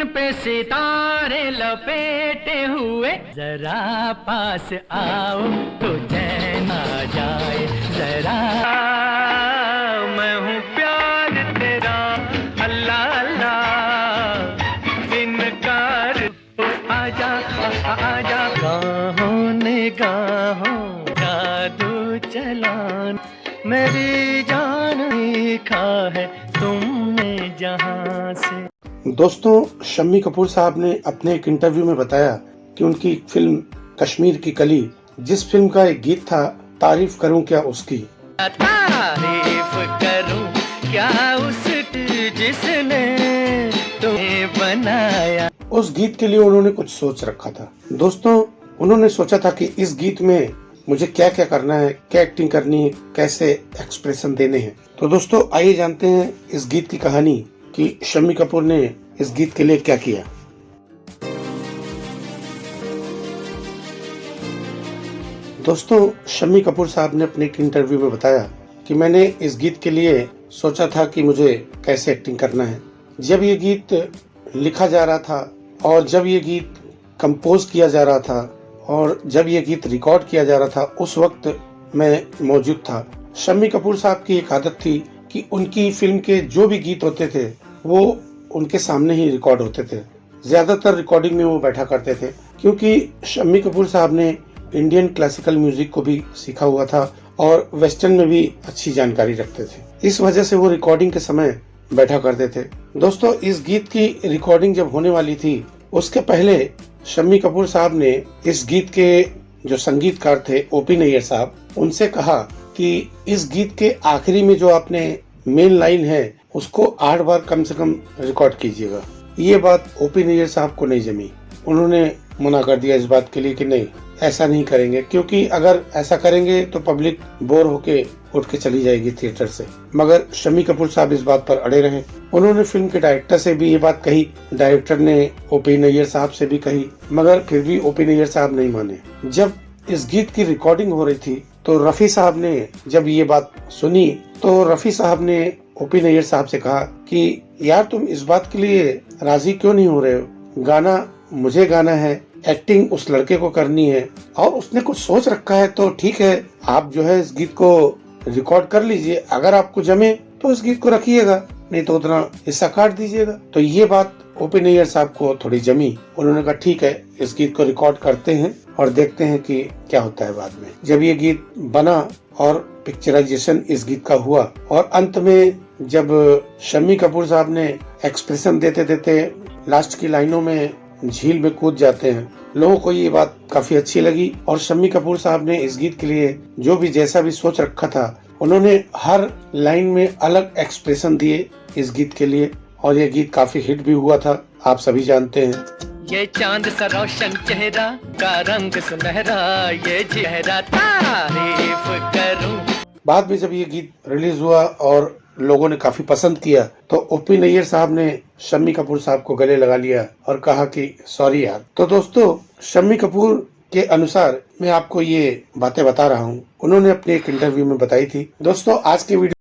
पे सितारे लपेटे हुए, जरा पास आओ तो चैन आ जाए, जरा मैं हूँ प्यार तेरा, अल्लाह अल्लाह इनकार, आजा आजा गाहों निगाहों जादू चलान, मेरी जान लिखा है तुमने जहां से। दोस्तों, शम्मी कपूर साहब ने अपने एक इंटरव्यू में बताया कि उनकी फिल्म कश्मीर की कली, जिस फिल्म का एक गीत था तारीफ करूं क्या उसकी, तारीफ करूं क्या उसकी जिसने तुम्हें बनाया, उस गीत के लिए उन्होंने कुछ सोच रखा था। दोस्तों, उन्होंने सोचा था कि इस गीत में मुझे क्या क्या करना है, क्या एक्टिंग करनी है, कैसे एक्सप्रेशन देने हैं। तो दोस्तों, आइए जानते हैं इस गीत की कहानी कि शम्मी कपूर ने इस गीत के लिए क्या किया। दोस्तों, शम्मी कपूर साहब ने अपने एक इंटरव्यू में बताया कि मैंने इस गीत के लिए सोचा था कि मुझे कैसे एक्टिंग करना है। जब ये गीत लिखा जा रहा था और जब ये गीत कंपोज किया जा रहा था और जब ये गीत रिकॉर्ड किया जा रहा था, उस वक्त मैं मौजूद था। शम्मी कपूर साहब की एक आदत थी कि उनकी फिल्म के जो भी गीत होते थे वो उनके सामने ही रिकॉर्ड होते थे। ज्यादातर रिकॉर्डिंग में वो बैठा करते थे, क्योंकि शम्मी कपूर साहब ने इंडियन क्लासिकल म्यूजिक को भी सीखा हुआ था और वेस्टर्न में भी अच्छी जानकारी रखते थे। इस वजह से वो रिकॉर्डिंग के समय बैठा करते थे। दोस्तों, इस गीत की रिकॉर्डिंग जब होने वाली थी, उसके पहले शम्मी कपूर साहब ने इस गीत के जो संगीतकार थे ओपी नैयर साहब, उनसे कहा कि इस गीत के आखिरी में जो आपने मेन लाइन है उसको 8 बार कम से कम रिकॉर्ड कीजिएगा। ये बात ओपी नैयर साहब को नहीं जमी। उन्होंने मना कर दिया इस बात के लिए कि नहीं, ऐसा नहीं करेंगे, क्योंकि अगर ऐसा करेंगे तो पब्लिक बोर होके उठ के चली जाएगी थिएटर से। मगर शम्मी कपूर साहब इस बात पर अड़े रहे। उन्होंने फिल्म के डायरेक्टर से भी ये बात कही, डायरेक्टर ने ओपी नैयर साहब से भी कही, मगर फिर भी ओपी नैयर साहब नहीं माने। जब इस गीत की रिकॉर्डिंग हो रही थी तो रफी साहब ने जब ये बात सुनी तो रफी साहब ने ओपी नैयर साहब से कहा कि यार, तुम इस बात के लिए राजी क्यों नहीं हो रहे हो? गाना मुझे गाना है, एक्टिंग उस लड़के को करनी है और उसने कुछ सोच रखा है, तो ठीक है, आप जो है इस गीत को रिकॉर्ड कर लीजिए। अगर आपको जमे तो इस गीत को रखिएगा, नहीं तो उतना हिस्सा काट दीजिएगा। तो ये बात ओपी नैयर साहब को थोड़ी जमी। उन्होंने कहा ठीक है, इस गीत को रिकॉर्ड करते हैं और देखते हैं कि क्या होता है बाद में। जब ये गीत बना और पिक्चराइजेशन इस गीत का हुआ और अंत में जब शम्मी कपूर साहब ने एक्सप्रेशन देते देते लास्ट की लाइनों में झील में कूद जाते हैं, लोगों को ये बात काफी अच्छी लगी और शम्मी कपूर साहब ने इस गीत के लिए जो भी जैसा भी सोच रखा था, उन्होंने हर लाइन में अलग एक्सप्रेशन दिए इस गीत के लिए और ये गीत काफी हिट भी हुआ था, आप सभी जानते हैं। ये चांद सा रोशन चेहरा का रंग सुनहरा, ये चेहरा तारीफ करूं। बाद में जब ये गीत रिलीज हुआ और लोगों ने काफी पसंद किया तो ओपी नैयर साहब ने शम्मी कपूर साहब को गले लगा लिया और कहा कि सॉरी यार। तो दोस्तों, शम्मी कपूर के अनुसार मैं आपको ये बातें बता रहा हूँ, उन्होंने अपने एक इंटरव्यू में बताई थी। दोस्तों, आज के वीडियो